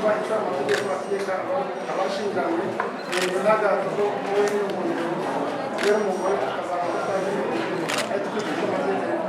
kuba icyo amategeko ategeka abashinganwe yego n'agato wowe n'umuntu rero umugore akazaba atazi ariko icyo amategeko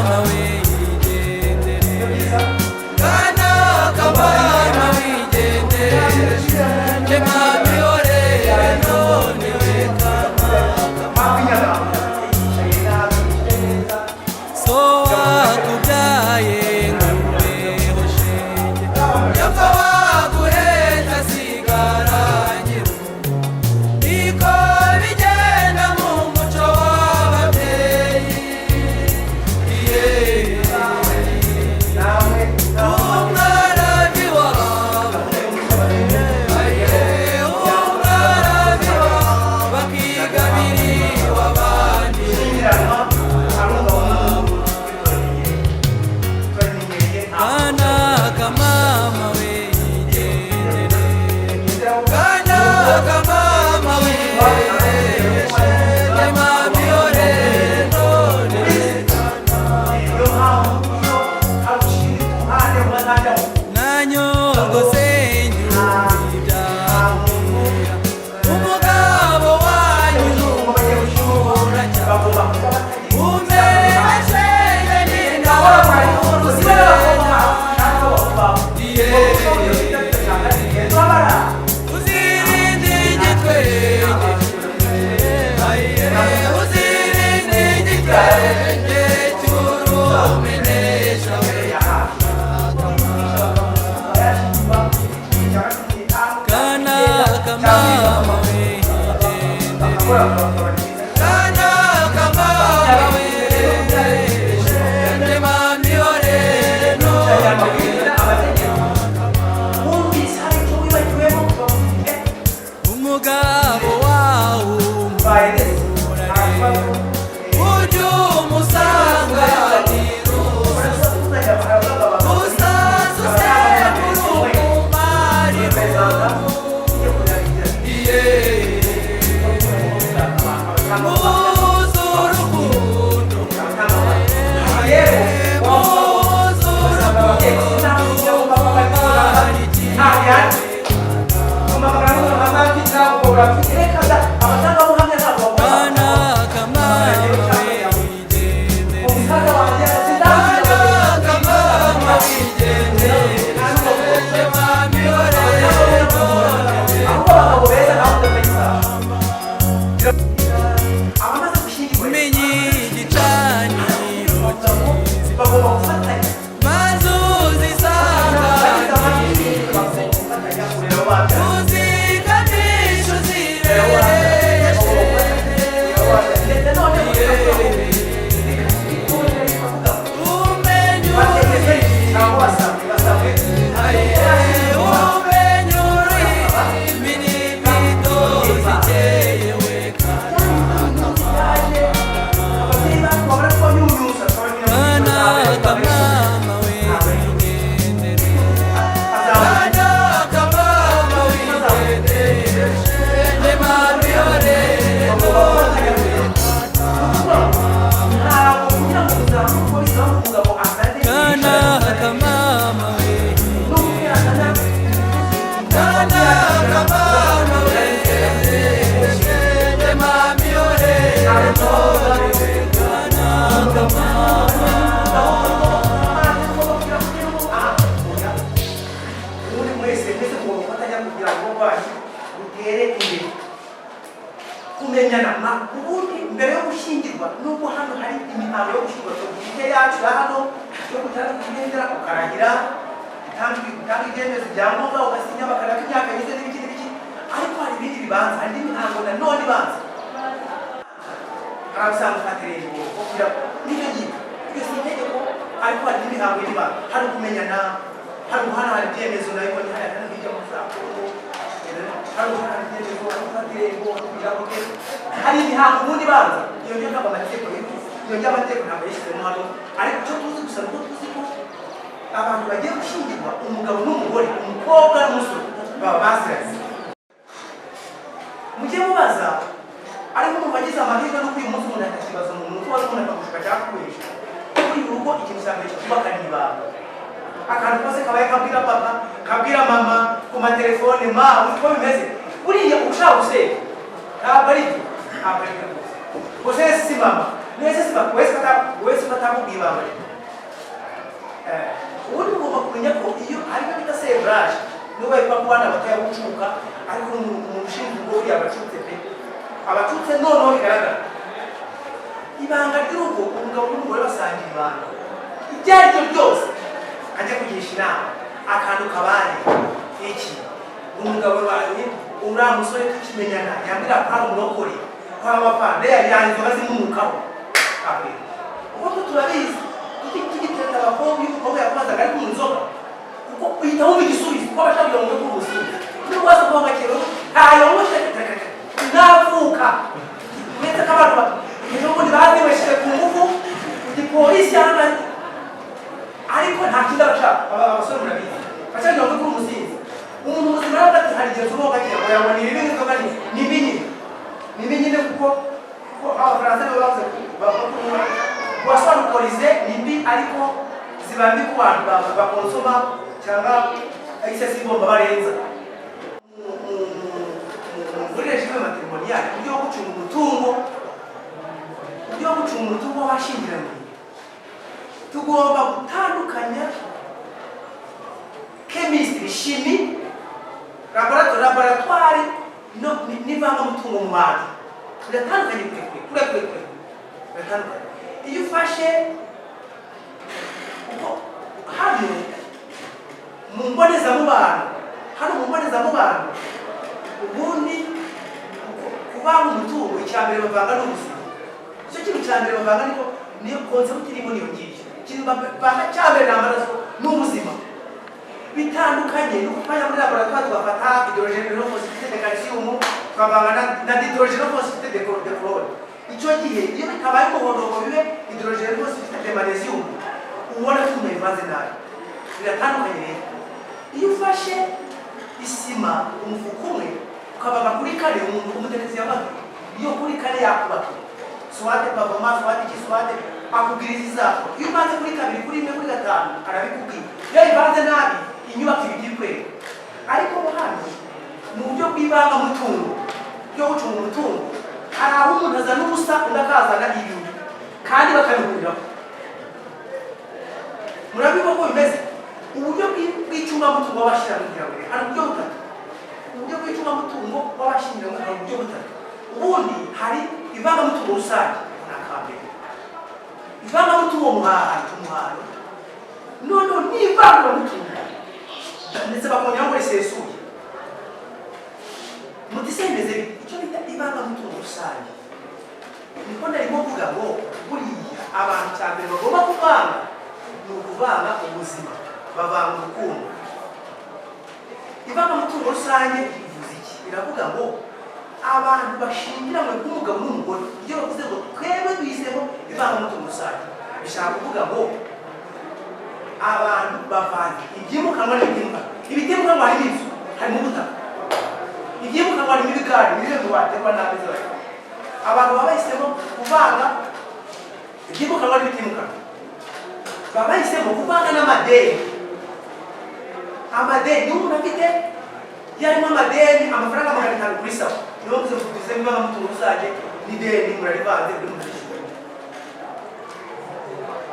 kamama wigendere kana kamama wigendere je mami ore none we kamama so akubyaye ngubeho shenge yapfa waguheza sigara nyiru niko bigenda mu muco w'ababyeyi umwarabi wabo umwarabi wabo bakigabiri w'abandi kana kamama wigendere kana kamama wigendere je mami ore none nanyogose nyumvira umugabo wanyu n'umujura cyangwa umeshenye n'ingabo uzirinde igitwenge uzirinde igitwenge cy'urumenesha kana kamama wigendere kana kamama wigendere je mami ore none umugabo wawe umurare ujye umusanganira usaza usekuru umariro muzu urukundo muzu kana kamama wigendere kana kamama wigendere je mami ore umenye igicaniro cyiza maze uzisanganire uzikamisha uzireshe umenye umenye ururimi n'imido zikeye we kana kamama wigendere kana kamama wigendere je mami ore kana kamama wigendere kana kamama wigendere je mami ore kana kamama kumenyana ubundi mbere yo gushingirwa nubwo hano hari imihango yo gushingirwa tugite yacu hano yo gutanga kugendera ukaragira gutanga ibyemezo byangombwa ugasinya bakaraka imyaka yose n'ibiki n'ibiki ariko hari ibindi bibanza hari imihango nanone ibanza harabisanga ufatireye ngo kugira n'ibyo ngibyo iryo si itegeko ariko hari n'imihango ibanza hari kumenyana hari guhanahana ibyemezo nayo ni hari hirya mu zakuru hari guhanahana ibyemezo hari ufatireye ngo kugira ngo hari imihango ubundi ibanza iyo ngiyo ntabwo amategeko iyo ngiyo amategeko ntabwo yashyizemo hano ariko icyo tuzi gusa nuko tuzi ko abantu bagiye gushyingirwa umugabo n'umugore umukobwa n'umusore baba baziranye mujye mubaza ariko umuntu wagize amahirwe no uyu munsi umuntu akakibaza umuntu uko wari umuntu akagushuka cyangwa kugurisha kuri uru rugo ikintu cya mbere cyubaka ni ibanga akantu kose kabaye kabwira papa kabwira mama ku matelefone uko bimeze buriya ushaka gusenya ntabwo ari ibyo ntabwo ari ibyo rwose si mama nese siba wese batamubwiye bawe ubundi ugomba kumenya ko iyo ariko bita sebrage niba ipa kubana bataya gucuka ariko umuntu ushinzwe ubwo uri abacutse pe abacutse noneho bigaragara ibanga ry'urugo umugabo n'umugore basangira ibanga ibyo ari byo byose ajya kugisha inama akantu kabane iki umugabo wanjye uriya musore tukimenyana yambwira ko ari umurokore kwa mapande yanjye bazimumukaho ubwo turabizi tugiteta abakobwa y'umukobwa yakomazaga ari mu nzoga kuko uhita wumva igisubizo kuko abashaka kugira ngo umusubizo niba waza kuba makero ntayongoshe navuka uretse ko abantu n'ubundi baziwesheje ku ngufu igipolisi hano ariko nta kindi abashaka abasore murabizi bashaka kugira ngo umusinzi umuntu muzima rero ati hari igihe tuba gakeya ngo yabona ibi n'inzoga ni binyine kuko abafaransa nibo bavuze wasobanukorize ni mbi ariko ziba mbi ku bantu bakonsoma cyangwa excessive bomba barenza muri regime matrimoniale uburyo bwo gucunga umutungo w'abashingiranywe tugomba gutandukanya chemistry chimie laboratoire n'ivangamutungo mu bantu biratandukanye kure biratandukanye iyo ufashe hano mu mbonezamubano ubundi kuvanga umutungo icyambere bavanga n'ubuzima icyo kintu cyambere bavanga niyo concept irimo niyo ngibyo ikintu bavanga cyambere ni amaraso n'ubuzima bitandukanye no kufanya muri laboratoire tugafata hydrogenophosphatide de calcium tukavanga na hydrogenophosphatide de chlorure icyo gihe iyo bitabaye umuhondo ngo bibe hydrogenophosphatide de magnesium ubona ko umevanze nabi biratandukanye rero iyo ufashe isima umufuko umwe ukabaga kuri kare umuntu umutetezi yabaga iyo kuri kare yakubaka swate pavoma swate kiswate akubwiriza izako iyo ubanze kuri kabiri kuri imwe kuri gatanu arabikubwira iyo ibanze nabi inyubako ibigirwe ariko hano mu buryo bw'ivangamutungo byo gucunga umutungo hari aho umuntu azana ubusa undi akazana ibintu kandi bakabihuriraho murabibona ko bimeze uburyo bw'icungamutungo w'abashyingiranywe hari uburyo butatu uburyo bw'icungamutungo w'abashyingiranywe hari uburyo butatu ubundi hari ivangamutungo rusange ni akambere ivangamutungo umuhano noneho n'ivangamutungo ndetse bakongera ngo risesuye mutisembeze icyo bita ivangamutungo rusange niko narimo kuvuga ngo buriya abantu cyambere bagomba kuvanga ni ukuvanga ubuzima bavanga urukundo ivangamutungo rusange bivuze iki biravuga ngo abantu bashingiranwe bw'umugabo n'umugore iyo bavuze ngo twebwe duhisemo ivangamutungo rusange bishaka kuvuga ngo abantu bavanze ibyimukanwa n'ibitimukanwa ibitimukanwa harimo inzu harimo ubutaka ibyimukanwa harimo ibigari n'ibintu waterwa n'amezi bari abantu baba bahisemo kuvanga ibyimukanwa n'ibitimukanwa baba bahisemo kuvanga n'amadeni niyo umuntu afite yarimo amadeni amafaranga 500 kuri sawa niyo mvuze ngo tuze niba mutungo rusange n'ideni murarivanze kuri mutishyura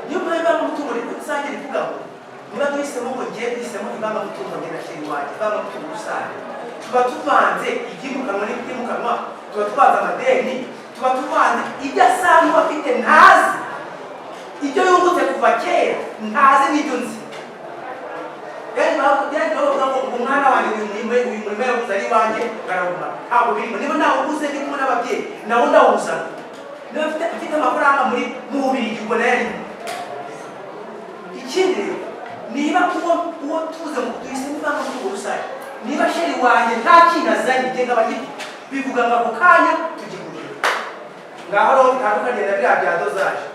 niyo mpamvu mutungo rusange rivuga ngo niba duhisemo ngo ngiye duhisemo ibanga mutungo ngena sheri waje ibanga mutungo rusange tuba tuvanze ibyimukanwa n'ibitimukanwa tuba tuvanze amadeni tuba tuvanze ibyo asanzwe afite ntazi ibyo yungutse kuva kera ntazi n'ibyo nzi bavuga ngo umwana wanjye uyu murimo yaguze ari iwanjye ngarawuma ntabwo birimo niba nawe uguze ndi kumwe n'ababyeyi nawe ndawuzana niba mfite amafaranga mu Bubiligi ubwo nayo arimo ikindi niba uwo tuze ngo duhisemo ivangamutungo rusange niba sheri wanjye nta kintu azanye genda bagifite bivuga ngo ako kanya tugikugire ngaho rero bitandukanye na biriya bya dozaje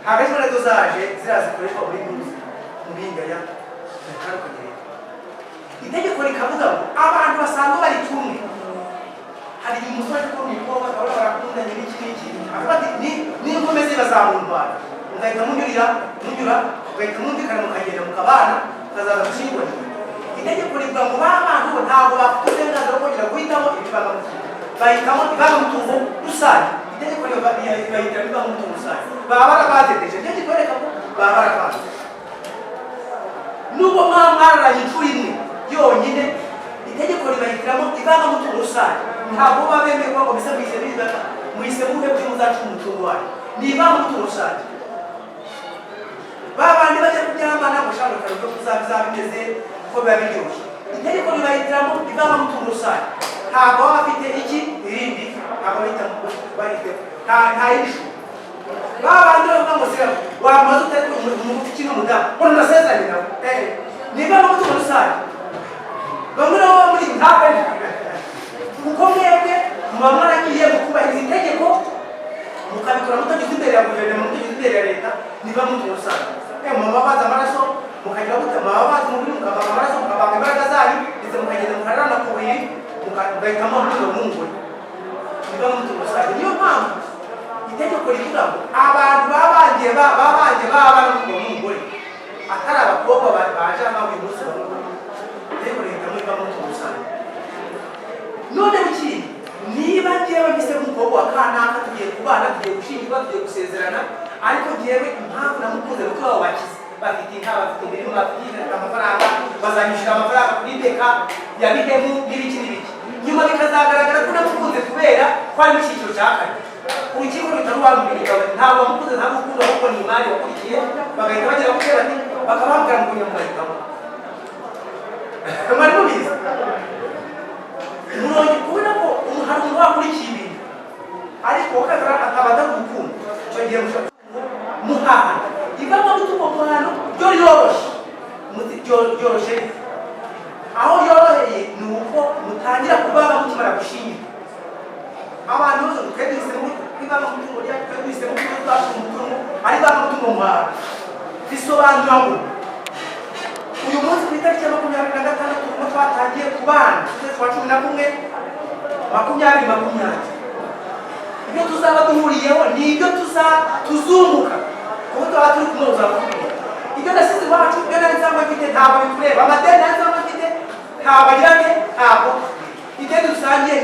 hagati na dozaje ziriya zikoreshwa muri muzi mubingaya bitandukanye rero itegeko rikavuga ngo abantu basanzwe bari kumwe hari igihe umusore ari kumwe n'umukobwa bakaba barakundanye n'iki akavuga ati n'inkombe ze bazamundwara mugahita munyura ugahita mwumvikana mukagenda mukabana mukazaza gushingura itegeko rivuga ngo ba bantu ntabwo bafite uburenganzira bwo kongera guhitamo ibivangamutungo bahitamo ivangamutungo rusange itegeko ryo bahita biba mu mutungo rusange baba barabategereje nje kwereka ko baba barabaze nubwo mwararanye inshuro imwe yonyine itegeko ribahitiramo ibanga mu mutungo rusange ntabwo babemerwa ngo mbese mwise muhe by'umuzacu mu mutungo wayo ni ibanga mu mutungo rusange babandi bajya kuryamana ngo shaka ko kuzaba bimeze uko biba biryoshye itegeko ribahitiramo ibanga mu mutungo rusange ntabwo baba bafite iki irindi ntabwo bahita nta yishu babandi bavuga ngo sira wamaze utari umugufi kino mudamu ngo ndasezeranye nawe niba mu mutungo rusange bamwe nabo muri ntabwo kuko mwebwe muba mwaragiye mukubahiriza itegeko mukabikora mutagize imbere ya guverinoma mutagize imbere ya leta niba mu mutungo rusange mama baza amaraso mukagira gute mama baza umubiri mukabanga amaraso mukabanga imbaraga zanyu ndetse mukagenda mukararana ku buriri mugahitamo umutungo n'umugore niba mu mutungo rusange niyo mpamvu itegeko rivuga ngo abantu babangiye babana n'umugabo n'umugore atari abakobwa baje hano uyu munsi itegeko rihitamo niba mu mutungo rusange none ikindi niba njyewe mbise nk'umukobwa wa kanaka tugiye kubana tugiye gushingirwa tugiye gusezerana ariko njyewe impamvu namukunze nuko babo bakize bafite inka bafite imirimo bafite amafaranga bazanyishyura amafaranga kuri beka ya bihemu n'ibiki n'ibiki nyuma bikazagaragara ko namukunze kubera ko ari mu cyiciro cya kane urukiko rutaruwambirika ntabwo wamukunze ntabwo ukunda ahubwo ni imari wakurikiye bagahita bagera ku bati bakababwira ngo nyamugahitamo mwari mubizi murongo kubona ko hari umuntu wakurikiye ibintu ariko akaba adagukunda icyo gihe muhahana ivamo gutuko muhano ryo ryoroshye aho yoroheye ni uko mutangira kubaga mukimara gushinga abantu bose twedisemo ibanga mutungo rya twedisemo twacu umutungo ari banga mutungo muhano bisobanura ngo uyu munsi ku itariki ya 26 ubwo twatangiye kubana ukwezi kwa 11 2020 ibyo tuzaba duhuriyeho ni ibyo tuzunguka kuko tuba turi kumwe uzakubwira ibyo nasize iwacu ibyo nari nsanzwe mfite ntabwo bikureba amadeni nari nsanzwe mfite ntabwo agirane ntabwo ideni dusangiye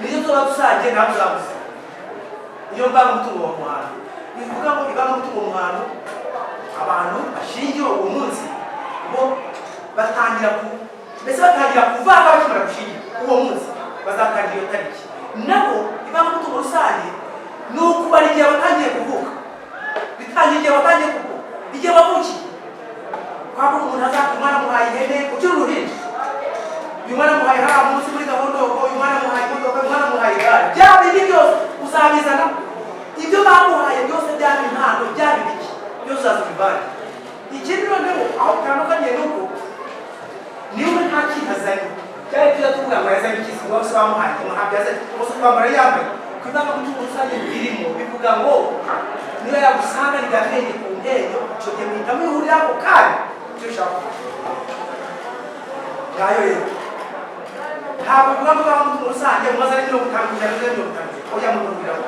nizo tuba dusangiye ntabwo uzabuze iyo mbanga umutungo wa muhano bivuga ngo ibanga umutungo wa muhano abantu bashingiwe uwo munsi bo batangira kuvanga bakimara gushingira uwo munsi bazatangira iyo tariki nabo ibanga umutungo rusange ni ukubara igihe batangiye kuvuka bitangiye igihe batangiye kuvuka igihe bavukiye kwako umuntu azaka umwana muhaye ihene ukiri uruhinja uyu mwana muhaye hariya munsi muri gahunda uyu mwana muhaye imodoka uyu mwana muhaye igare bya bindi byose uzabizana ibyo bamuhaye byose byaba impano byaba ibiki byose uzazibivana ikindi noneho aho bitandukaniye nuko niba nta kintu azanye cyari byiza tuvuga ngo yazanye ikisi bose bamuhaye umuhabyi yazanye bose kwambara yambaye kwibanga umutungo rusange birimo bivuga ngo niba yagusanga rigamenye ku ntenyo icyo gihe muhitamo ihurira ako kanya icyo ushaka ngayo rero ntabwo bivuga ngo ubanga umutungo rusange mumaze ari 50 kugera kuri 50 oya murumviraho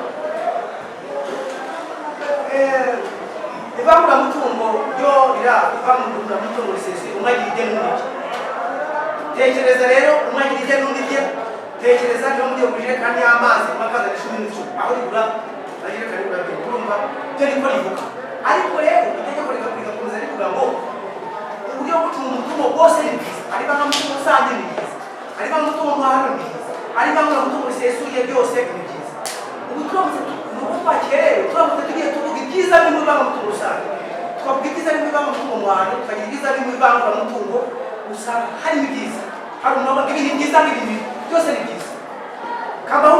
ibanga umutungo ryo ibanga umutungo risesuye umwagira igena n'undi tekereza rero umwagira igena n'undi rye tekereza niba mugiye kujire kandi y'amazi mwakaza 10 aho rigura agire kare kuri urumva byo niko rivuga ariko rero itegeko rigakomeza rivuga ngo uburyo bwo gucunga umutungo bwose ni bwiza ari banga umutungo rusange ni bwiza ari banga umutungo muhano ni bwiza ari banga umutungo risesuye byose ni byiza ubu turamutse nuko twakerewe turamutse tugiye tuvuga ibyiza bimwe bibanga umutungo rusange twavuga ibyiza bimwe bibanga umutungo muhano tukagira ibyiza bimwe bibanga umutungo usanga harimo ibyiza hari umuntu ibintu byiza n'ibintu byose ni byiza kabaho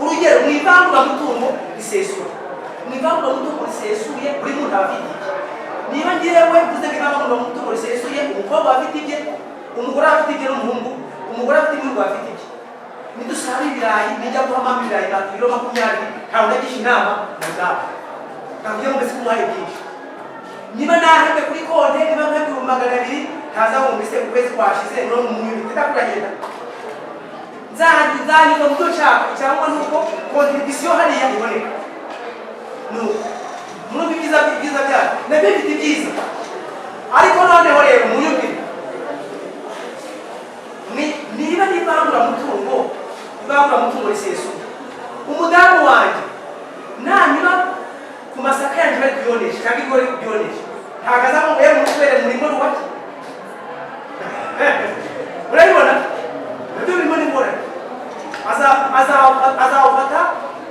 urugero mu ivanguramutungo risesuye mu ivanguramutungo risesuye buri muntu aba afite ibye niba ngewe mvuze ko ivanguramutungo risesuye umukobwa afite ibye umugore afite ibye n'umuhungu umugore afite ibye n'umugabo afite ibye nidusaba ibirayi nijya guhamamo ibirayi na kilo 20 ntawe ndagisha inama muzaba ntabwo ngo mbese kumuhaye byinshi niba nahembwe kuri konti niba mpembwe 200 ntaza ngo mbese ukwezi kwashize no mu minsi itakuragenda nzanyuza mu byo nshaka cyangwa nuko contribution hariya iboneka nuko ibyiza byayo nabyo bifite ibyiza ariko noneho rero munyumvire niba n'ivanguramutungo ivangura mutungo risesuye. Umudamu wanjye nanyura ku masaka yanjye bari kuyonesha cyangwa igori kuyonesha ntabwo azamubwira mu kubera umurimo w'uwaki urabibona nabyo birimo n'ingorane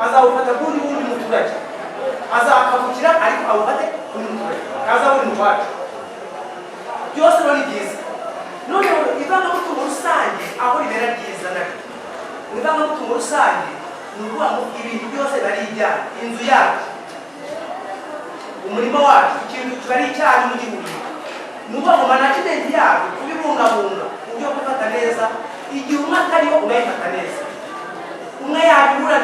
azawufata buri muturage azakavukira ariko awufate buri muturage kaza buri muwacu byose rero ni byiza. Noneho ivangamutungo rusange aho ribera ryiza nabyo ivangamutungo rusange ni ukuvuga ngo ibintu byose bari ijyana inzu yacu umurimo wacu ikintu kibari icyaha mu gihugu ni ukuvuga ngo management yacu kubibungabunga uburyo bwo gufata neza igihe umwe atariho urayifata neza umwe yabibura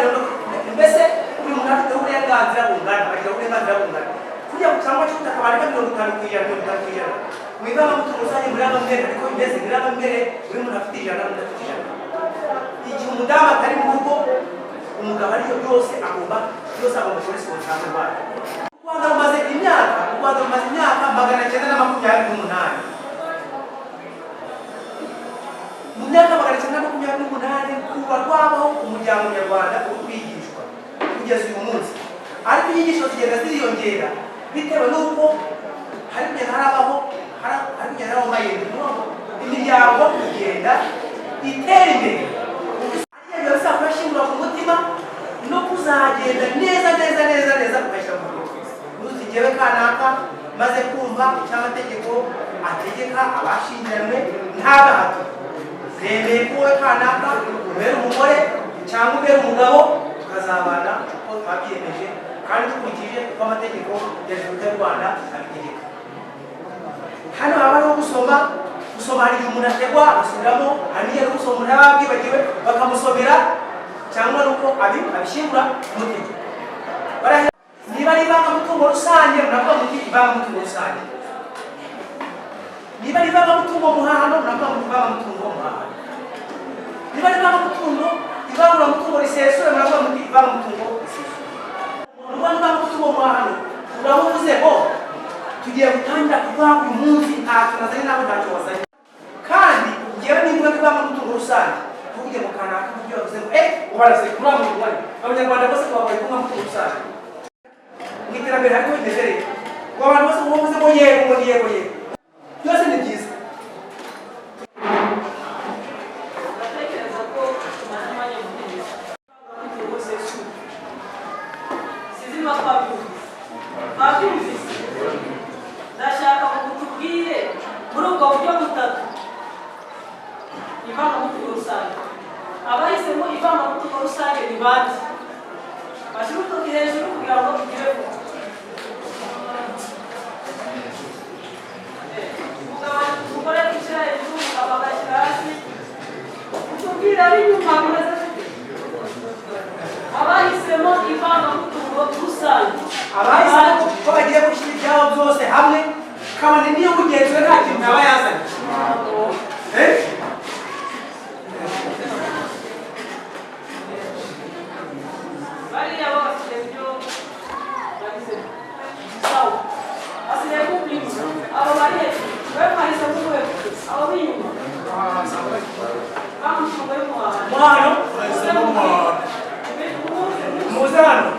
mbese buri muntu afite uburenganzira bungana agira uburenganzira bungana kugira ngo cyangwa cyangwa akabarika 50% mu ivangamutungo rusange muri aba mbere ariko bimeze muri aba mbere buri muntu afite ijana n'undi afite ijana. Igihe umudamu atari mu rugo umugabo ariyo byose agomba kuri responsable wayo. U Rwanda rumaze imyaka 928 mu myaka 928 kuva rwabaho umuryango nyarwanda uri kwigishwa kugeza uyu munsi, ariko inyigisho zigenda ziriyongera bitewe n'uko hari kugenda harabaho imiryango igenda itera imbere ariyo yose akurashingura ku mutima no kuzagenda neza ukashyira mu bikorwa ntuzigewe kanaka maze kumva icyo amategeko ategeka abashyingiranywe nta gahato zemeye ko wowe kanaka ubera umugore cyangwa ubera umugabo tukazabana uko twabyiyemeje kandi dukurikije uko amategeko ya Repubulika y'u Rwanda abitegeka. Hano haba no gusoma hari igihe umuntu ategwa agasubiramo, hari n'igihe no gusoma umuntu yaba yabwibagiwe bakamusomera cyangwa nuko abishyingura ku mutima. Niba ari ivangamutungo rusange munavuga muti ivangamutungo rusange, niba ari ivangamutungo muhahano munavuga muti ivangamutungo muhahano, niba ari ivanguramutungo risesuye munavuga muti ivangamutungo risesuye. Ivangamutungo muhahano uravuze ngo tugiye gutangira kuvuga uyu munsi ntacyo nazanye nabo ntacyo wazanye, kandi ngewe nimba ivangamutungo rusange tuvuge mu kanaka kubyo yavuze ngo ubarase kuri abo mubare abanyarwanda bose twabaye ivangamutungo rusange mu iterambere harimo bimeze rero ngo abantu bose muvuze ngo yego byose ni byiza. Ndatekereza ko tumaze umwanya munini sizi niba twabyumvise ndashaka ngo tubwire muri ubwo buryo butatu ivangamutungo rusange. Abahisemo ivangamutungo rusange ni bande? Bashyira urutoki hejuru kugira ngo tugire vuba. Umugore wicara hejuru umugabo agashyira hasi utubwire ab'inyuma mureze abahisemo ivangamutungo rusange. Abahisemo ko bagiye gushyira ibyabo byose hamwe kabone niyo mugenzi we nta kintu aba yazanye. Bariya bo bafite ibyo bahisemo sawa basigaye kumvira abo bari hejuru we mwahisemo uwe abo b'inyuma bamutungo y'umuhano muze hano.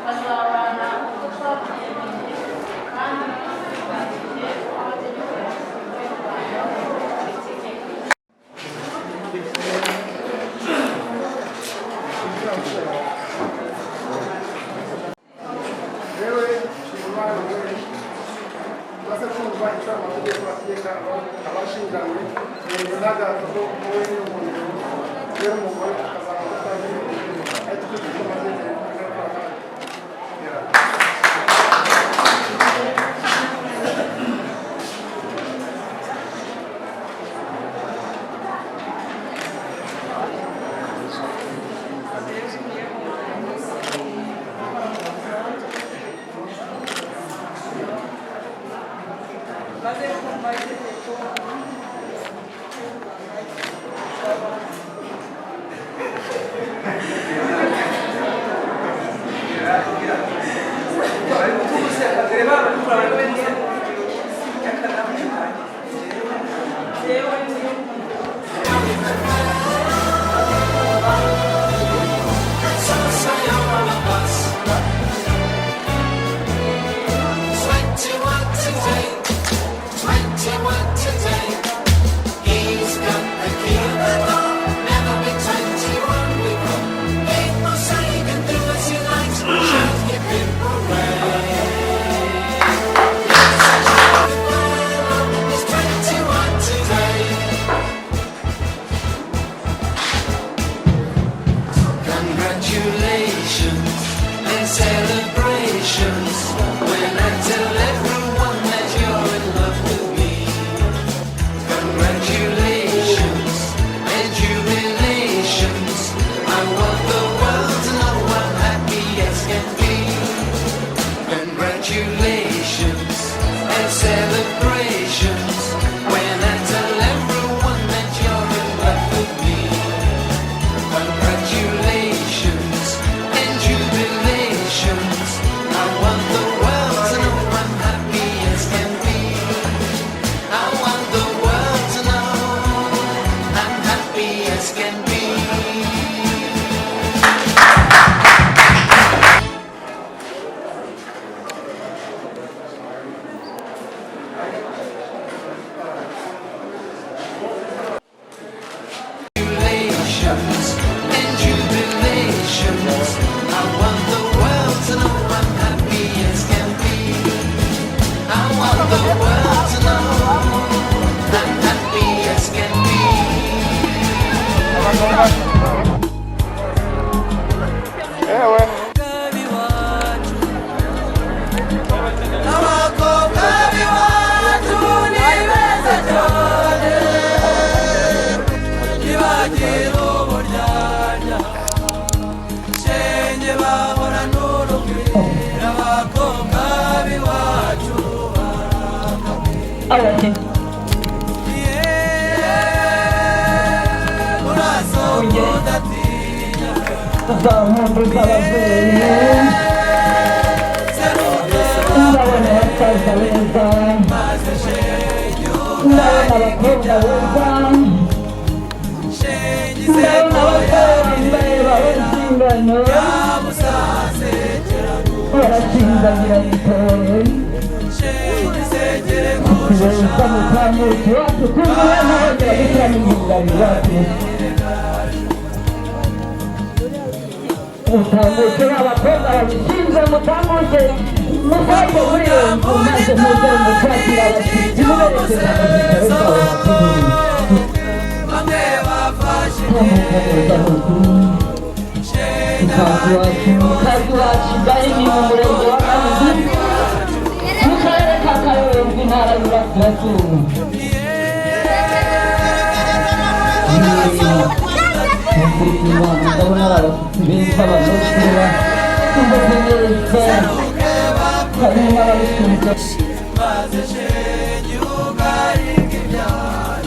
bazabana uko twabyiyemeje abashyingiranywe bigaragaza ko wowe n'umugore rero umugore akazaba atangiye ariko twifuza amazina y'umugore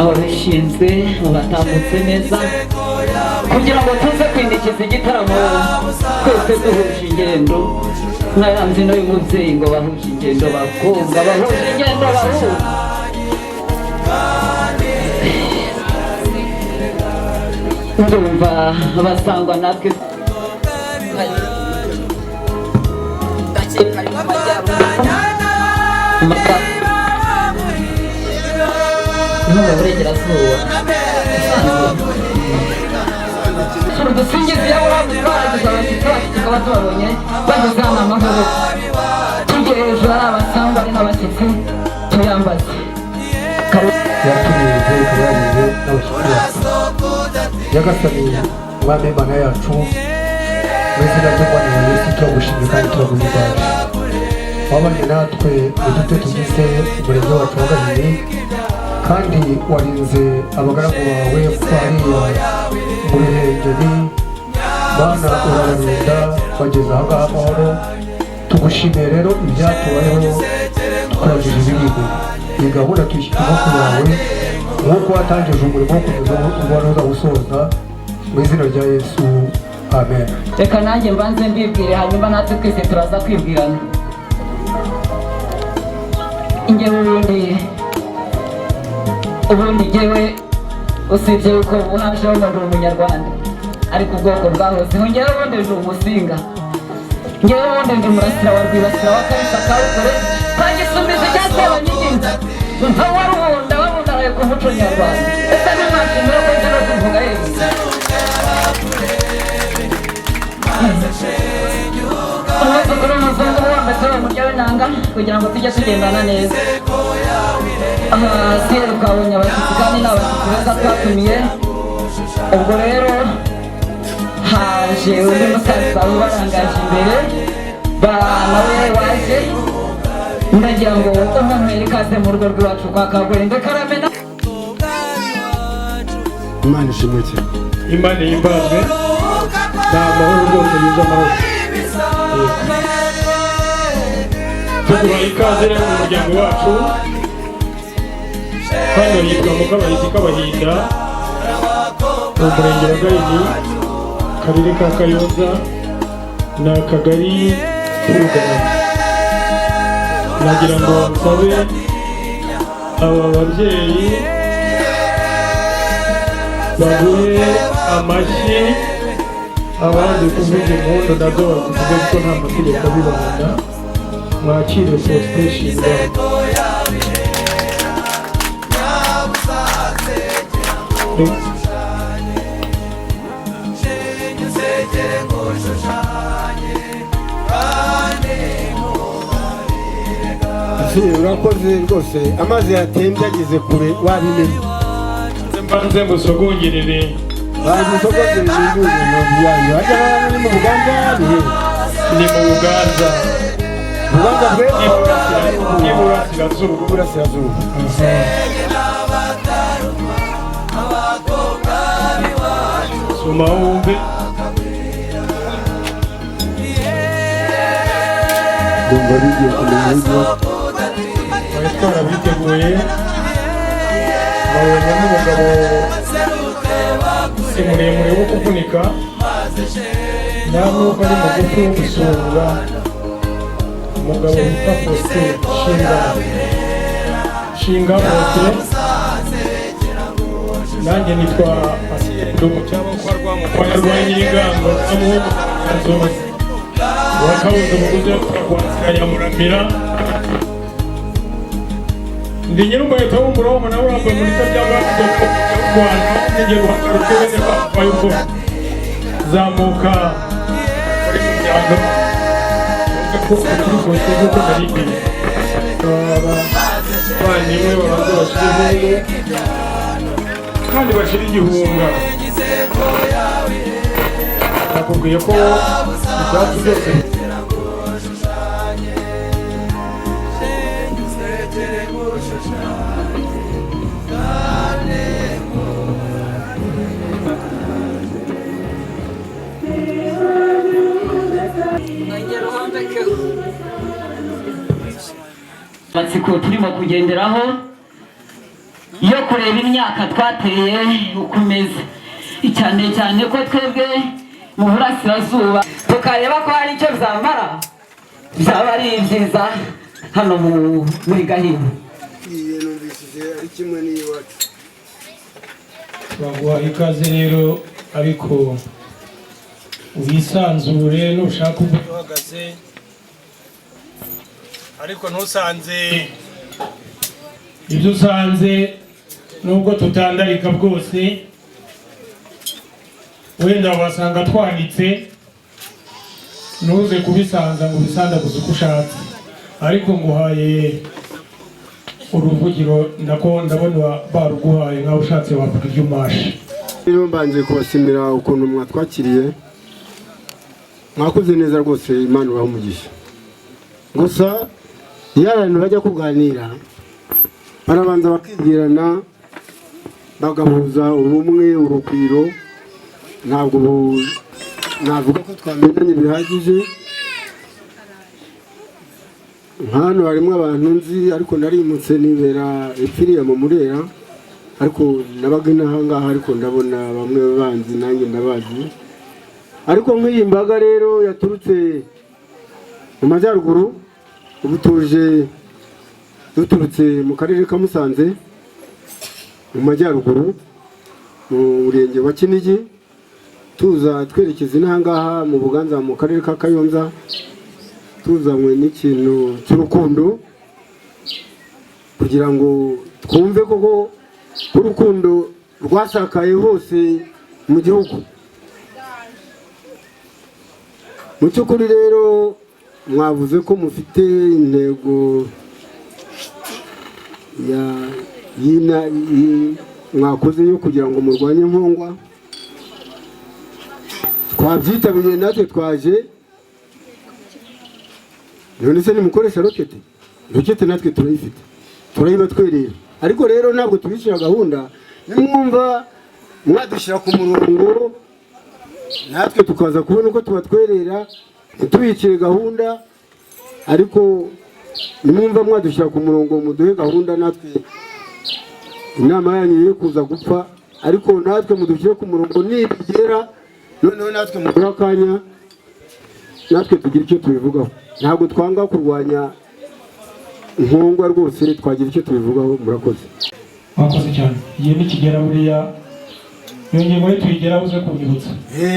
ababishinzwe abatambutse neza kugira ngo tuze kwindikiza igitaramo twese duhuje ingendo nk'aya mbyino y'umubyeyi ngo bahuje ingendo bakobwa bahuje ingendo bahuje ndumva abasangwa natwe no mu burengerazuba udusingizo y'aburamu twagize abashyitsi bacu tukaba tubabonye bageze hano amahoro tujye hejuru ari abasangwa ari n'abashyitsi tuyambaze yaturinze ikaba yarize n'abashyitsi bacu nyagasani umwami w'imana yacu mu izina ry'umwana wa yesu turagushimye kandi turaguhimbaje wabanye natwe mu duto tugize umurenge wacu wa Gahini kandi warinze abagaragu bawe kuko hariya mu Ruhengeri bana urabarinda bageze aha ngaha amahoro tugushimiye rero ibyatubayeho tukuragije ibiribwa iyi gahunda tuyishyira amaboko yawe nk'uko watangije umurimo wo kugeza ubona uza gusoza mu izina rya Yesu amen. Reka nanjye mbanze mbibwire hanyuma natwe twese turaza kwibwirana. Njyewe ubundi njyewe usibye yuko ubu hajeho ngo ndi umunyarwanda ariko ubwoko bwahozeho njyewe ubundi ndi umusinga njyewe ubundi ndi murasira wa rwibasira wa karisa kawukore kagisumizi cyasebanyigina nka warubunda wabundaraye ku muco nyarwanda ese ntimwashimira ko njyewe kuvuga yewe umunsi kuri umuzungu wambese wa murya w'inanga kugira ngo tujye tugendana neza siyeru twabonye abashyitsi kandi ni abashyitsi beza twatumiye ubwo rero haje undi musaza ubarangaje imbere nawe waje ndagira ngo umumere ikaze mu rugo rw'iwacu kwa Kagwende karamena Imana ishimwe cyane. Imana yimbazwe nta mahoro rwose yuza amahoro tuguha ikaze rero mu muryango wacu hano yitwa Mukabahizi Kabahinda mu murenge wa Gahini akarere ka Kayonza ni akagari k'Urugarama nagira ngo nsabe aba babyeyi baguhe amashyi abandi kuvuga impundu nazo bazivuge kuko nta mategeko abibanda mwakire Faustin urakoze rwose amazi yatembye ageze kure wabimenye mbanze musogongerere bagusogongerere ibintu byanyu hajya ni mu Buganza ni mu Buganza iburasirazuba soma wumve ndumva bigiye kumenya ibyo bari twarabiteguye babonye n'umugabo si muremure wo kuvunika nta nubwo ari mugufi wo gusura umugabo witwa Faustin Shinga Faustin nanjye nitwa Asiendo cyangwa kwa rwa Nyiringango n'umuhungu Nzozi wakabuze umuguzi wo twakwasira Nyamuramira ndi nyir'umuheto w'umurongo nawe urambuye muri cyo by'abato cy'u Rwanda ngiye guhaguruka bene bayuko zamuka muri muryango ko kuri Faustin ko nari imbere banyimwe babanza bashyireho kandi bashira igihunga nakubwiye ko ibyacu byose amatsiko turimo kugenderaho yo kureba imyaka twateye uko imeze cyane cyane ko twebwe mu burasirazuba tukareba ko hari icyo byamara byaba ari byiza hano muri Gahini numvise ari kimwe n'iwacu baguha ikaze rero ariko wisanzure nushaka uko uhagaze ariko ntusanze ibyo usanze nubwo tutandarika bwose wenda wasanga twanitse ntuze kubisanza ngo bisandaguze uko ushatse ariko nguhaye uruvugiro nako ndabona baruguhaye nkaho ushatse wavuga iby'umashi. Rero mbanje kubashimira ukuntu mwatwakiriye, mwakoze neza rwose, Imana ibahe umugisha. Gusa iyo abantu bajya kuganira barabanza bakibwirana bagahuza ubumwe, urugwiro. Ntabwo navuga ko twamenyanye bihagije. Hano harimo abantu nzi ariko narimutse nibera ipfiriye mu Murera, ariko nabaga inahangaha ariko ndabona bamwe banzi nanjye ndabazi. Ariko nk'iyi mbaga rero yaturutse mu majyaruguru, ubu tuje duturutse mu karere ka Musanze mu majyaruguru mu murenge wa Kinigi, tuza twerekeza inahangaha mu Buganza mu karere ka Kayonza, tuzanywe n'ikintu cy'urukundo kugira ngo twumve koko urukundo rwasakaye hose mu gihugu. Mu cy'ukuri rero mwavuze ko mufite intego mwakoze yo kugira ngo murwanye nkongwa. Twabyitabiriye natwe twaje. None se nimukoresha rokete? Rokete natwe turayifite, turayibatwerera. Ariko rero ntabwo tubishyira gahunda, nimwumva mwadushyira ku murongo natwe tukaza kubona uko tubatwerera, ntitubikire gahunda. Ariko nimwumva mwadushyira ku murongo muduhe gahunda, natwe inama yanyu yo kuza gupfa, ariko natwe mudushyire ku murongo nibigera, noneho natwe muduhe akanya natwe tugira icyo tubivugaho. Ntabwo twanga kurwanya nkongwa rwose, twagira icyo tubivugaho. Murakoze. Mwakoze cyane. Igihe nikigera buriya iyo ngingo ye tuyigera uze kunyibutsa.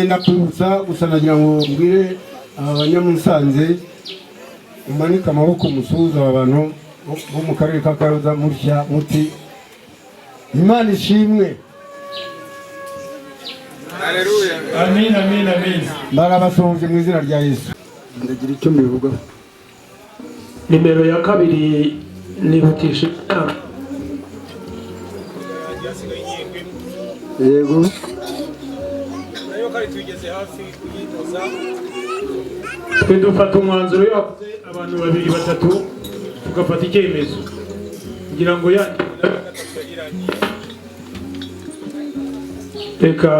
Nakwibutsa gusa nagira ngo mbwire abanyamusanze umanika amaboko musuhuza abantu bo mu karere ka Kayonza mutya muti Imana ishimwe. Haleluya. Amin, amin, amin. Barabasuhuje mu izina rya Yesu. Ndagira icyo mbivugaho. Nimero ya kabiri nihutisha. Yego. Nayo kari tugeze hafi kuyitoza. Twe dufata umwanzuro yavuze abantu babiri batatu tugafata icyemezo kugira ngo reka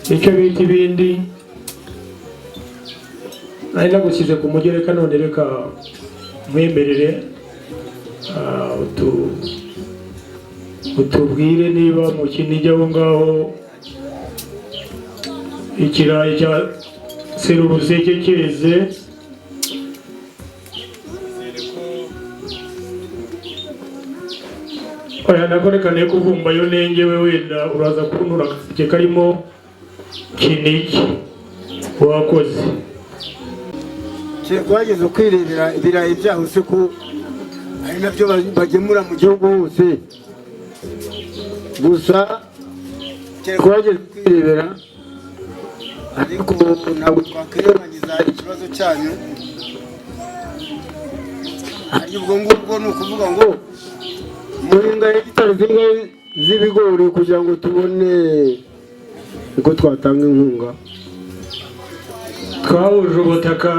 icyo bita ibindi nari nagushyize ku mugereka, none reka mwemerere utubwire niba mu Kinigi aho ngaho ikirayi cya seruruseke cyeze, oya nakorekane kuvumba yo nengewe wenda uraza kuntura agaseke karimo Kinigi. Wakoze. Wageze kwirebera ibirayi byaho se ko ari nabyo bagemura mu gihugu hose. Gusa wageze kwirebera, ariko ntabwo twakwirengagiza ikibazo cyanyu. Hari ubwo ngubwo ni ukuvuga ngo muhinga hegitari zingahe z'ibigori kugira ngo tubone uko twatanga inkunga. Twahuje ubutaka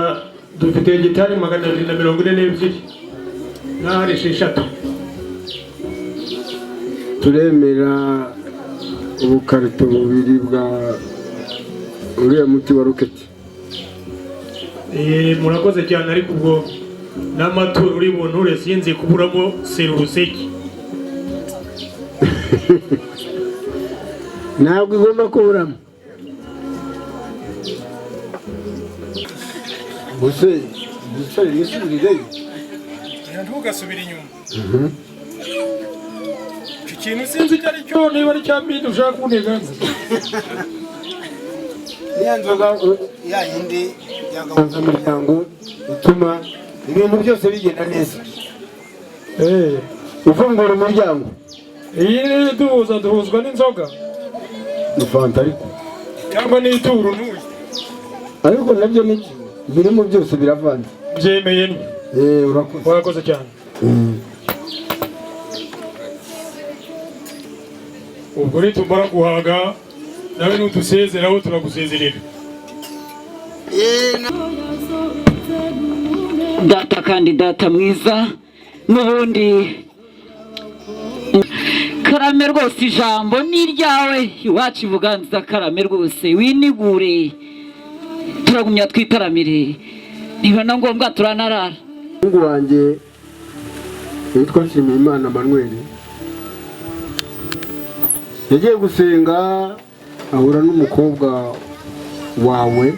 dufite hegitari 242 n'ahari 6. Turemera ubukarito bubiri bwa uriya muti wa roketi. Murakoze cyane, ariko ubwo n'amaturo uri buntu urese yenze kuburamo seruruseke. Ntabwo igomba kuburamo. Bose nisubirireyo. Ntugasubira inyuma. Ikintu sinzi icyo ari cyo, niba ari cyambindi ushaka kunega. Ya nzoga ya yindi yagahuza imiryango ituma ibintu byose bigenda neza. Ufungura umuryango. Iyi duhuzwa n'inzoga. Ni fanta ariko. Cyangwa n'ituru n'uyu. Ariko nabyo ni birimo byose biravanze. Byemeye ni. Urakoze. Urakoze cyane. ubwo rero tumara guhaga nawe nudusezeraho turagusezerera. Data kandi data mwiza n'ubundi Karame rwose ijambo ni iryawe iwacu Buganza. Karame rwose winigure turagumya twitaramire niba na ngombwa turanarara. Mungu wanjye witwa Nshimiyimana Manuel yagiye gusenga ahura n'umukobwa wawe,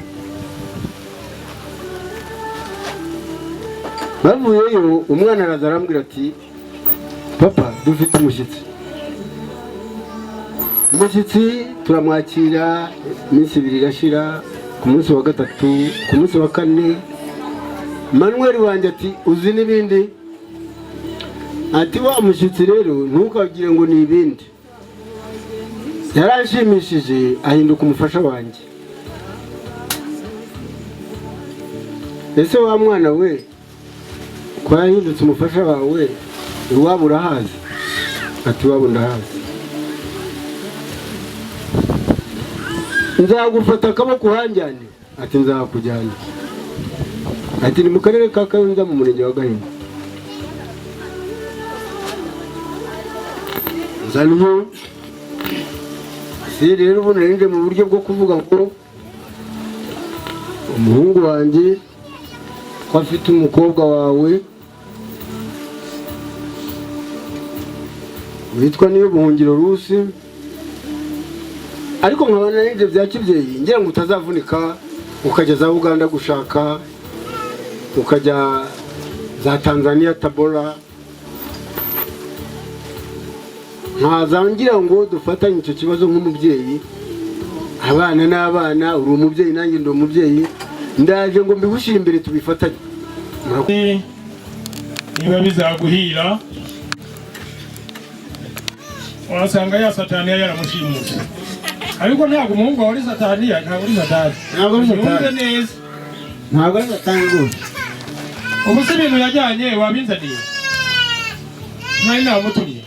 bavuyeyo umwana araza arambwira ati papa dufite umushyitsi. Umushyitsi turamwakira iminsi 2 irashira, ku munsi wa 3 ku munsi wa 4 Manuel wanjye ati uzi n'ibindi, ati wa mushyitsi rero ntukagire ngo ni ibindi. Yaranshimishije ahinduka umufasha wanjye. Ese wa mwana we ko yahindutse umufasha wawe iwabo urahazi? Ati wabo ndahazi. Nzagufata akaboko uhanjyane? Ati nzakujyana. Ati ni mu karere ka Kayonza mu murenge wa Gahini. Nzaniho si rero ubu narinde mu buryo bwo kuvuga ngo umuhungu wanjye ko afite umukobwa wawe witwa niyo Buhungiro Rusi, ariko nkabana n'ibyo bya kibyeyi ngira ngo utazavunika ukajya za Uganda gushaka, ukajya za Tanzania Tabora. Ntazangira ngo dufatanye icyo kibazo nk'umubyeyi, abana n'abana, uri umubyeyi nanjye ndi umubyeyi, ndaje ngo mbigushyire imbere tubifatanye. Niba bizaguhira wasanga ya Sataniya yaramushimuse, ariko ntabwo umuhungu wa Sataniya, ntabwo ari Satani, Ntabwo ari Satani neza, ntabwo ari Satani rwose. ubu se ibintu yajyanye wabinzaniye nari namutumye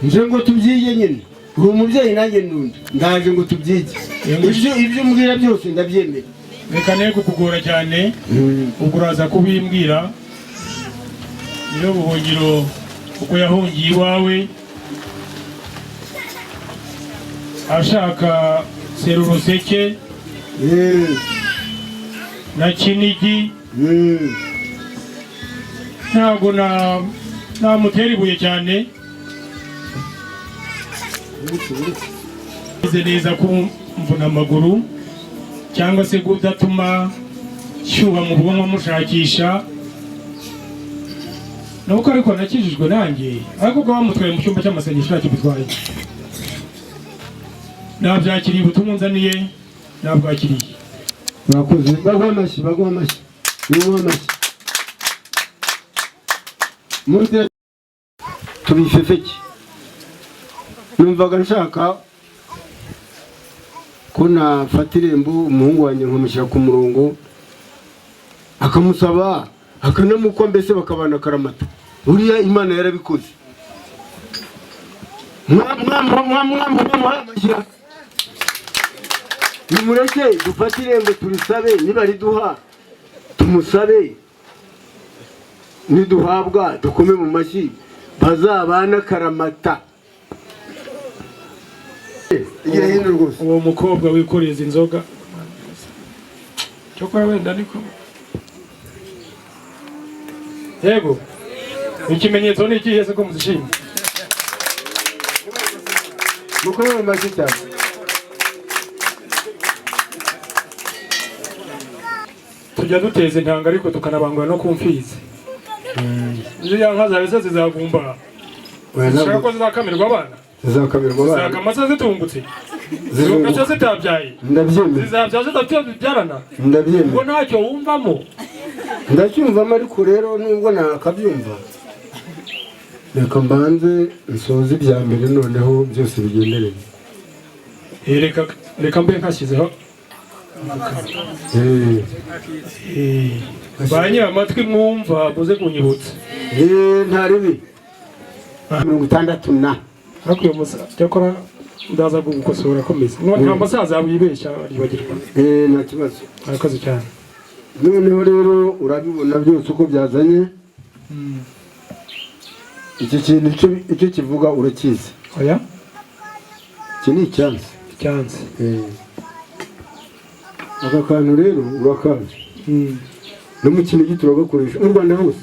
nje ngo tubyige nyine, uri umubyeyi nanjye ndundi, ndaje ngo tubyige. Ibyo mbwira byose ndabyemera. reka ne kukugora cyane, ubwo uraza kubimbwira. Niyo Buhungiro uko yahungiye iwawe ashaka Seruruseke na Kinigi, ntabwo namutera ibuye cyane. Ize neza kumvuna amaguru cyangwa se kudatuma shyuha mu bwonko mushakisha, nuko ariko nakijijwe nanjye, ariko ubwo bamutwaye mu cyumba cy'amasengesho nakibitwaye. Nabyakiriye ubutumwa nzaniye, nabwakiriye. Murakoze. Baguha amashyi, baguha amashyi, baguha amashyi. Muri tubifefeke. Numvaga nshaka ko nafata irembo umuhungu wanjye nkamushyira ku murongo, akamusaba akanamukwa, mbese bakabana akaramata. Uriya Imana yarabikoze. Nimureke dufate irembo turisabe, nibariduha tumusabe, niduhabwa dukome mu mashyi, bazabana akaramata. Uwo mukobwa wikoreza inzoga cyokora wenda niko yego ikimenyetso ni ikihe se ko muzishimye? Mukome mu mashyi cyane. Tujya duteza intanga ariko tukanabangura no kumfizi. Ziriya nka zawe zizagumba, zishaka ko zizakamirwa abana, zizakamirwa abana, zizakamasa zitungutse, ziruka zitabyaye, ndabyemera. zizabyaza zitabyarana, ndabyemera. ubwo ntacyo wumvamo. Ndacyumvamo, ariko rero nubwo nakabyumva, reka mbanze nsoze ibya mbere noneho byose bigendereye. Reka mbe nkashyizeho banyira amatwi mwumva muze kunyibutsa. Ntaribi 60 na ariko uyu musaza cyakora ndaza gukosora komeza nta musaza wibeshya aribagirwa nta kibazo arakoze cyane noneho rero urabibona byose uko byazanye iki kintu icyo kivuga urakizi oya iki ni icyansi aka kantu rero urakazi no mu kinigi turagakoresha mu Rwanda hose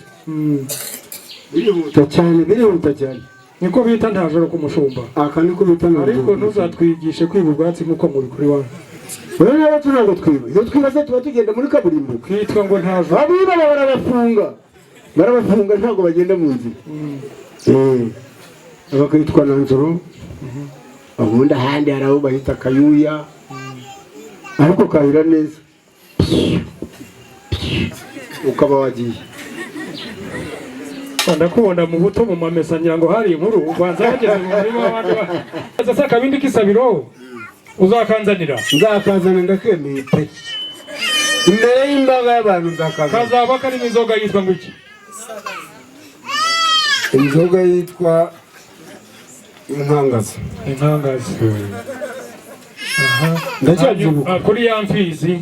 birihuta cyane niko bita nta joro kumushumba aka niko bita ariko ntuzatwigishe kwiba ubwatsi nk'uko muri kuri wanyu wewe nawe tunago twiba iyo twiba se tuba tugenda muri kaburimbo kwitwa ngo nta joro abiba barabafunga ntabwo bagenda mu nzira abakitwa nanzoro ubundi ahandi hari aho bahita kayuya ariko kahira neza ukaba wagiye ndakubona mu buto mu mamesa ngira ngo hari inkuru ubanza bageze mu murima w'abandi baza se akabindi k'isabiro uzakanzanira nzakazana ndakemeye pe imbere y'imbaga y'abantu nzakazana kazaba karimo inzoga yitwa ngo iki inzoga yitwa inkangazi ndacyazibuka kuri ya mfizi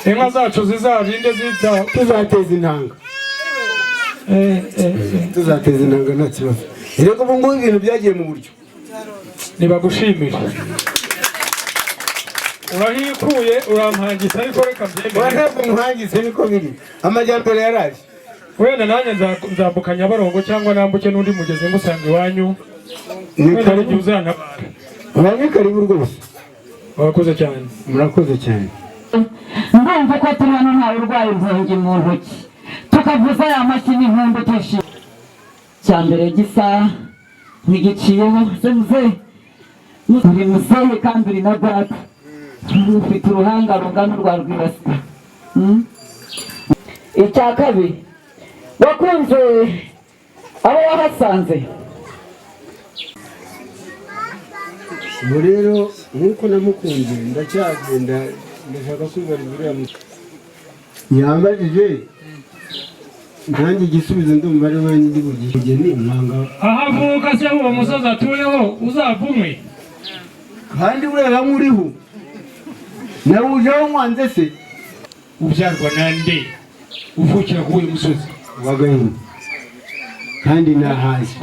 inka zacu zizarinde zita tuzateza intanga nta kibazo rero ubu ngubu ibintu byagiye mu buryo nibagushimire urahikuye urampangisa ariko reka byemere ntabwo muhangise niko biri amajyambere yaraje wenda nanjye nzambuka Nyabarongo cyangwa nambuke n'undi mugezi ngusanga iwanyu wenda n'igihe uzantabara urabona karibu rwose murakoze cyane ndumva ko turi hano ntawe urwaye inkongi mu ntoki tukavuza aya mashyi n'impundu twishimye cya mbere gisa ntigiciyeho semuze uri muzehe kandi uri na data ufite uruhanga rungana urwa rwibasira icya kabiri wakunze abo wahasanze ubu rero nk'uko namukunze ndacyagenda ndashaka kwibariza uriya yambajije nanjye igisubizo ndumva ari we ndi bugihe ni umwanga aho avuka se uwo musozi atuyeho uzavumwe kandi ureba nk'uriho nawe ujeho mwanze se ubyarwa nande uvukira kuri uyu musozi wagahini kandi nahazi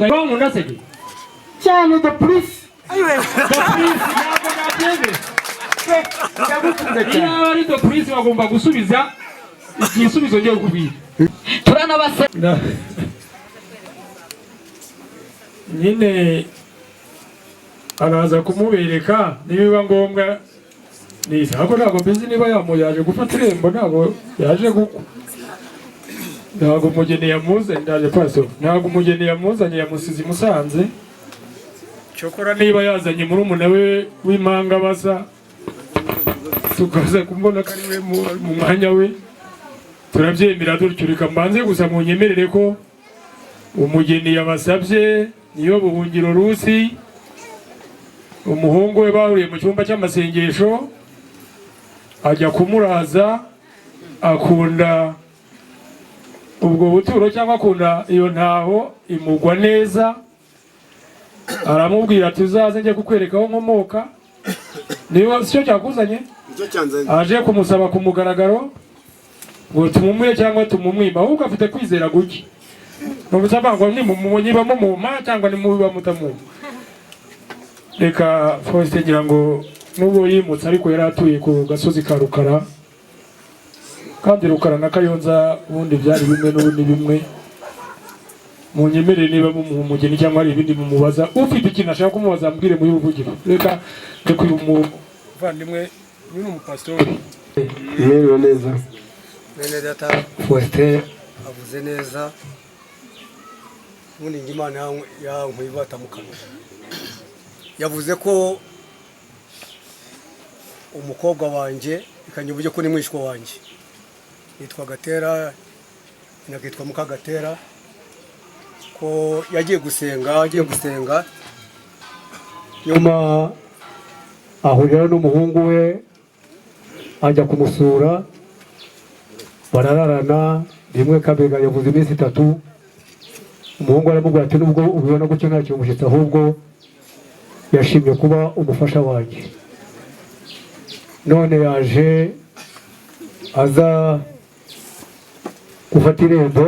cyane the police iyo ari the police bagomba gusubiza igisubizo ngiye kubwira nyine araza kumubereka nibiba ngombwa nisa ariko ntabwo mbizi niba yaje gufata irembo ntabwo yaje gukwa ntabwo umugeni yamuzanye ndaje paso ntabwo umugeni yamuzanye yamusize i Musanze cyokora niba yazanye murumuna we w'impanga basa tukaza kumbona ko ari we mu mwanya we turabyemera dutyo reka mbanze gusa munyemerere ko umugeni yabasabye niyo buhungiro Rusi umuhungu we bahuriye mu cyumba cy'amasengesho ajya kumuraza akunda ubwo buturo cyangwa akunda iyo ntaho imugwa neza aramubwira ati uzaze njye kukwereka aho nkomoka niba cyo cyakuzanye aje kumusaba ku mugaragaro ngo tumumuye cyangwa tumumwima ahubwo afite kwizera guke nubusaba ngo ni niba mumuma cyangwa ni mubiba mutamuma reka Faustin ngira ngo nubwo yimutse ariko yari atuye ku gasozi ka Rukara kandi Rukara na Kayonza ubundi byari bimwe n'ubundi bimwe munyemerere niba mumugeni cyangwa ari ibindi mumubaza ufite ikintu ashaka kumubaza ambwire muri ruvugiro reka uyu muvandimwe ni umupastori yewe neza Mwene data Faustin avuze neza ubundi Imana yankwiye batamukana yavuze ko umukobwa wanjye ikanyubuye ko ni mwishwa wanjye yitwa Gatera inakitwa Mukagatera ko yagiye gusenga nyuma ahurira n'umuhungu we ajya kumusura barararana rimwe kabega yavuze iminsi 3 umuhungu aramubwira ati nubwo ubibona gutyo ntacyo umushyitsi ahubwo yashimye kuba umufasha wanjye none yaje aza gufata irembo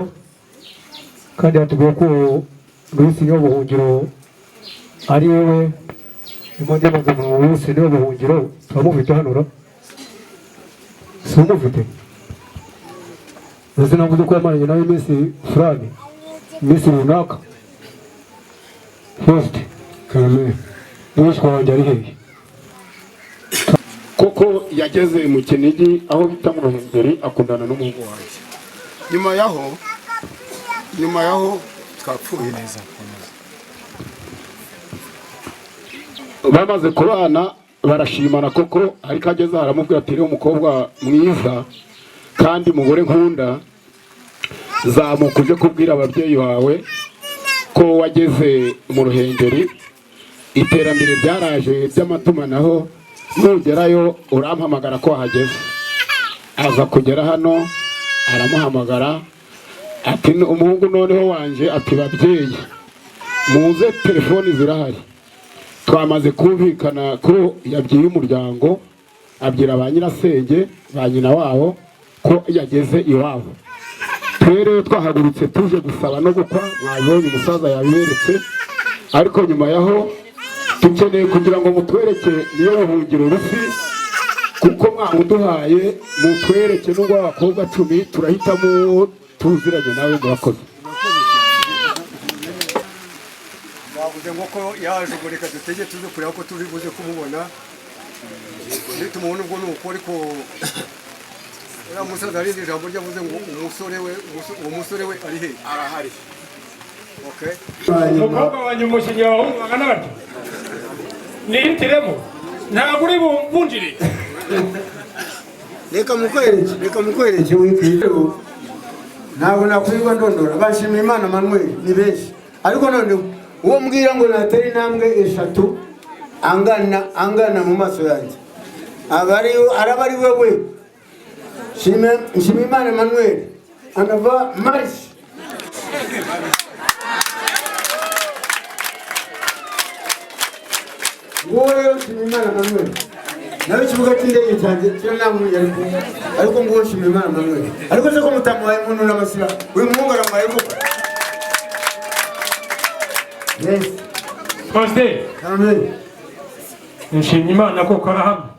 kandi yatubwiye ko Louis Nyobuhungiro ari wowe impunzi mu Louis Nyobuhungiro turamufite hano si umufite ndetse navuze ko yamaranye nawe iminsi fulani iminsi runaka first karame n'uwitwa wanjye ari hehe koko yageze mu Kinigi aho bita mu Ruhengeri akundana n'umuhungu wanjye nyuma yaho twapfuye neza bamaze kubana barashimana koko ariko ageze aramubwira ati rero umukobwa mwiza kandi mugore nkunda zamuka uje kubwira ababyeyi bawe ko wageze mu Ruhengeri iterambere byaraje by'amatumanaho nugerayo urampamagara ko wahageze aza kugera hano aramuhamagara ati umuhungu noneho wanje ati babyeyi muze telefoni zirahari twamaze kumvikana ko yabwiye umuryango abwira ba nyirasenge ba nyina wabo ko yageze iwabo twere twahagurutse tuje gusaba no gukwa mwabonye umusaza yabiberetse ariko nyuma yaho dukeneye kugira ngo mutwereke niyo Buhungiro rufi kuko mwamuduhaye mutwereke n'ubwo abakobwa 10 turahitamo tuziranye nawe murakoze bavuze ngo ko yaje ngo reka dutege tuze kureba ko turi buze kumubona nitumubona ubwo nuko ariko uriya musaza arindi ijambo ryavuze ngo umusore we ari he arahari okay umukobwa wanjye umushinga abahungu bangana batyo nihitiremo ntabwo uri bumvunjire reka mukwereke wikwiyeho ntabwo nakwirwa ndondora bashimira Imana Manuel ni benshi ariko none uwo mbwira ngo natera intambwe 3 angana mu maso yanjye araba ari wewe shimira Imana Manuel anava march wowe shimira Imana Manuel nawe kibuga cy'indege cyanjye cyo namwe ariko ngo shimira Imana Manuel ariko se ko mutamuhaye umuntu n'amasira uyu muhungu aramuhaye koko yes Pastor amen nshimye Imana ko karahama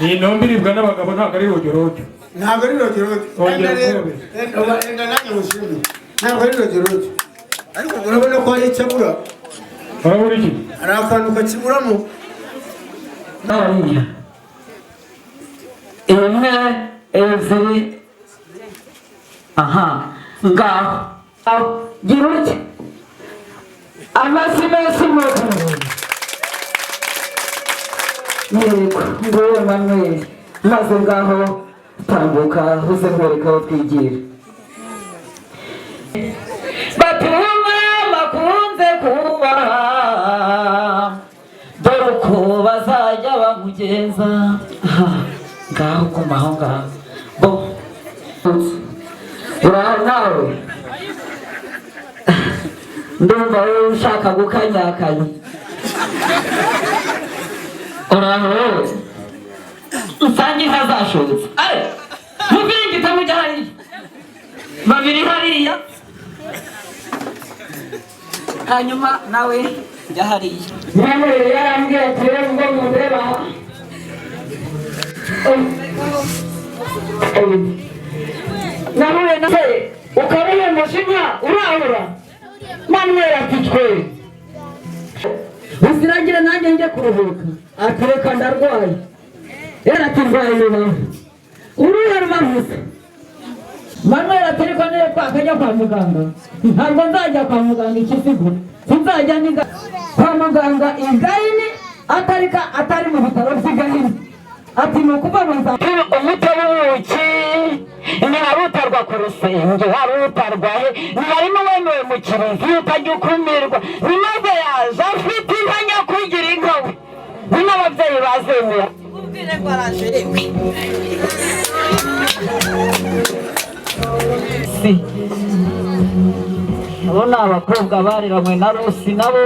iyi ntombi iribwa n'abagabo ntabwo ari rogyorogyo ntabwo ari rogyorogyo enda nanjye mushimire ntabwo ari rogyorogyo ariko urabona ko hari icyo abura urabura iki hari akantu kakiburamo imwe ebyiri aha ngaho gira utya amasi menshi yego nguwo Manuel maze ngaho tambuka uze nkwereka aho twigira batuma bakunze kubaha dore uko bazajya bamugenza ngaho kumaho ngaho bo uraho nawe ndumva wowe ushaka gukanyakanya uraho wowe usange inka zashobotse mubiringita mujya hariya babiri hariya hanyuma nawe jya hariya Manuel yarambwiye ati rero ngo mundeba nahuye nawe ukaruye mushinya urahura Manuel ati twe uziragira nanjye njye kuruhuka ati reka ndarwaye yari ati ndwaye rubavu uruhe rubavuze Manuel ati reka niyo twakajya kwa muganga ntabwo nzajya kwa muganga ikisigura sinzajya niga kwa muganga igayini atari mu bitaro by'igahini ati ni ukubabaza umuti w'ubuki ntihari utarwa ku rusenge hari utarwaye ntihari n'uwemewe mu kiliziya utajya ukumirwa bimaze yaje afite inka nyakugira inka we ni n'ababyeyi bazemera ubwire ngo arajerewe si abo ni abakobwa bariranywe na Rusi nabo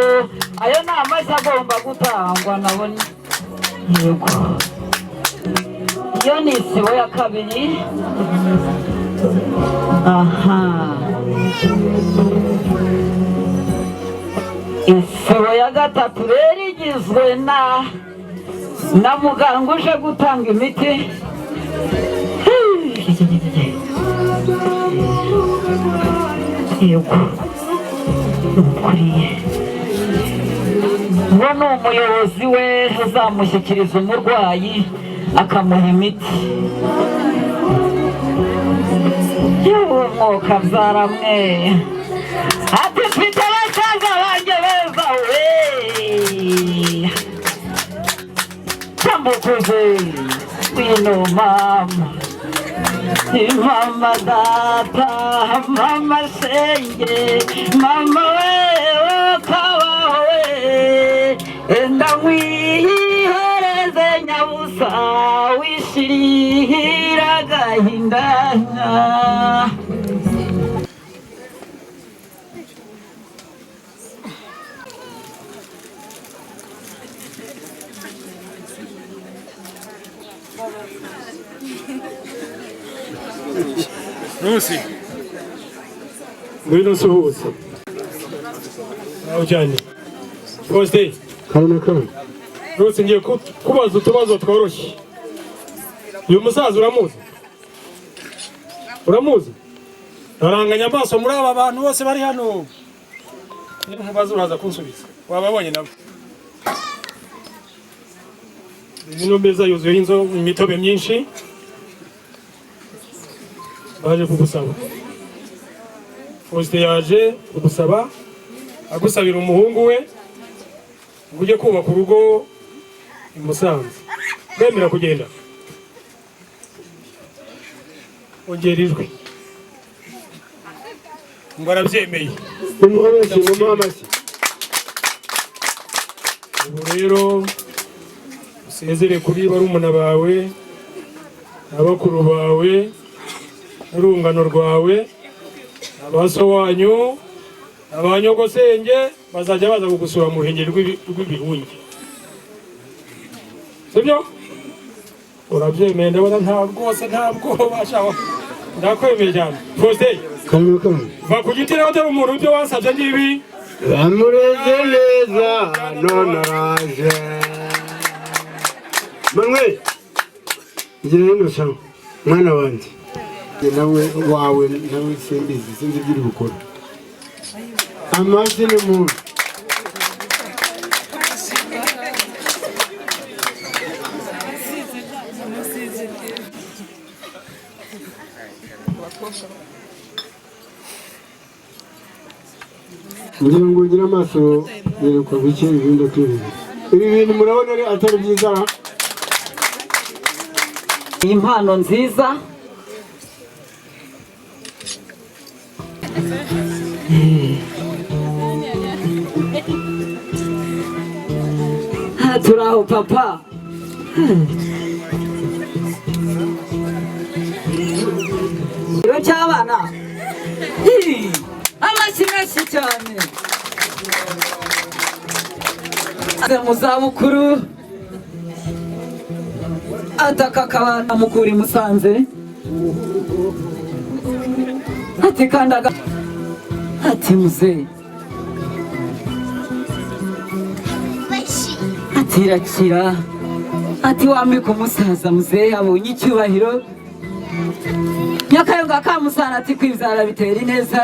ayo ni amashyi agomba gutangwa nabo yego iyo ni isibo ya kabiri aha isibo ya gatatu rero igizwe na muganga uje gutanga imiti yego ukuriye uwo ni umuyobozi we uzamushyikiriza umurwayi akamuha imiti yewe mwuka byaramwe ati mfite abasaza banjye beza we tamukuze wino mama mama data mama senge mama wewe kabaho we enda nkwihereze nyabusa wishirira agahindanya Rusi ngwino suhuza nawe cyane Faustin Karame Rusi ngiye kubaza utubazo tworoshye uyu musaza uramuzi naranganya amaso muri aba bantu bose bari hano ntimubaze uraza kunsubiza wababonye nabo ino meza yuzuyeho imitobe myinshi baje kugusaba Faustin yaje kugusaba agusabira umuhungu we ngo ujye kubaka urugo i Musanze bemera kugenda ongera ijwi ngo arabyemeye ubu rero usezere kuri barumuna bawe abakuru bawe urungano rwawe abaso wanyu abanyogosenge bazajya baza kugusura mu ruhengeri rw'ibihungi sibyo urabyemeye ndabona ntabwo bashaho ndakwemeye cyane Faustin va ku giti rero utari umuntu ibyo wasabye ngibi bamureze neza none araje Manuel ngira rino shango mwana wanjye nawe wawe nawe simbizi sinzi ibyo uri gukora amazi ni muntu ngira ngo ugire amaso yerekwa bike ibindi kwiriza ibi bintu murabona ari atari byiza impano nziza turaho papa iro cy'abana amashyi menshi cyane mu zabukuru ataka akabana mukura i Musanze ati kandaga ati muzehe ati irakira ati wambika umusaza muzehe abonye icyubahiro nyakayonga kamusana ati kwibyara bitera ineza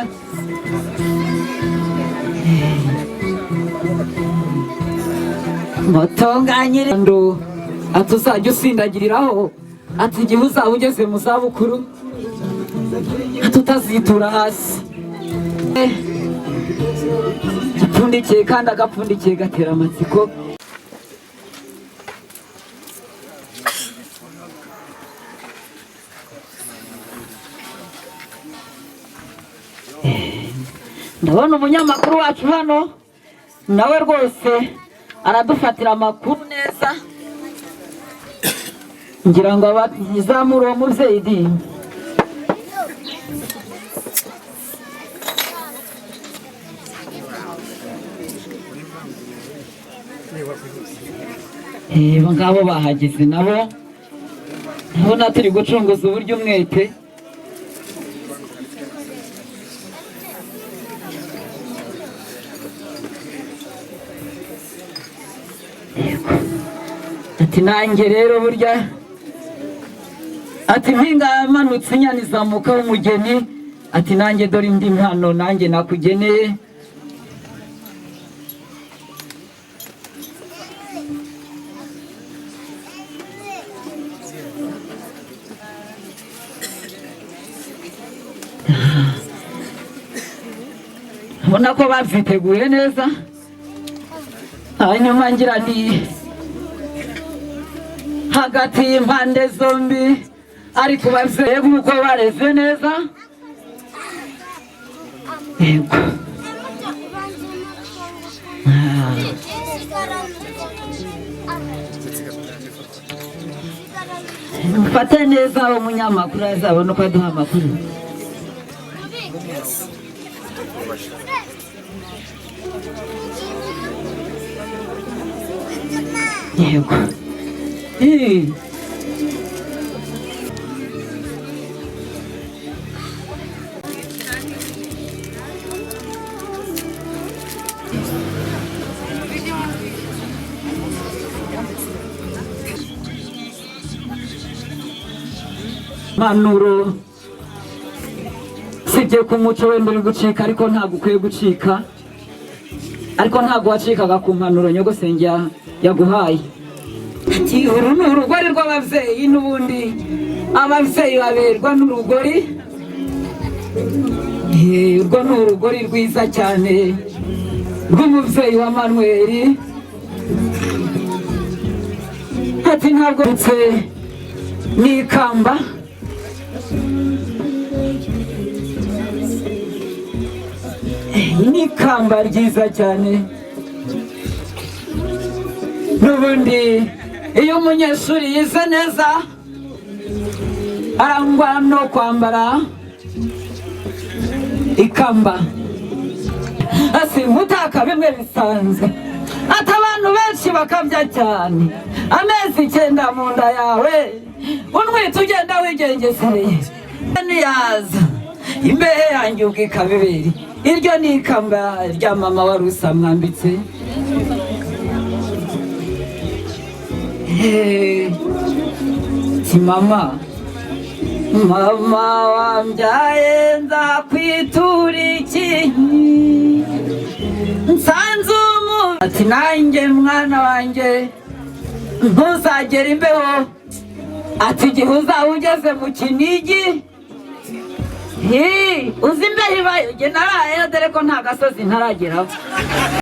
mutonganyire ndo ati uzajya usindagiriraho ati igihe uzaba ugeze mu zabukuru ati utazitura hasi gipfundikiye kandi agapfundikiye gatera amatsiko ndabona umunyamakuru wacu hano nawe rwose aradufatira amakuru neza ngira ngo abazamura uwo mubyeyi ngabo bahageze nabo ndabona turi gucunguza uburyo umwete. Ati nanjye rero burya ati mpinga yamanutse inyana izamuka w'umugeni, ati nanjye dore indi mpano nanjye nakugeneye. Ubona ko babyiteguye neza, hanyuma ngira nti hagati y'impande zombi ariko babyeyi nk'uko bareze neza. Yego mufate neza umunyamakuru azabona uko aduha amakuru. Yego manuro sibye ku muco wenda uri gucika, ariko ntabwo ukwiye gucika, ariko ntabwo wacikaga ku mpanuro nyogosenge yaguhaye. Uru ni urugori rw'ababyeyi, n'ubundi ababyeyi baberwa n'urugori. Urwo ni urugori rwiza cyane rw'umubyeyi wa Manuel. Ati ntabwo ndetse n'ikamba n'ikamba ryiza cyane. N'ubundi iyo umunyeshuri yize neza arangwa no kwambara ikamba. Asi mutaka bimwe bisanzwe, ati abantu benshi bakabya cyane, amezi 9 mu nda yawe unwita ugenda wigengesereye niyaza imbehe yanjye ubwikabiberi. Iryo ni ikamba rya mama wari usamwambitse. Mama wambyaye nzakwitura iki nsanze ati nanjye mwana wanjye ntuzagera imbeho, ati igihe uzaba ugeze mu Kinigi uzi imbeho ibaye narayeyo, dore ko nta gasozi ntarageraho.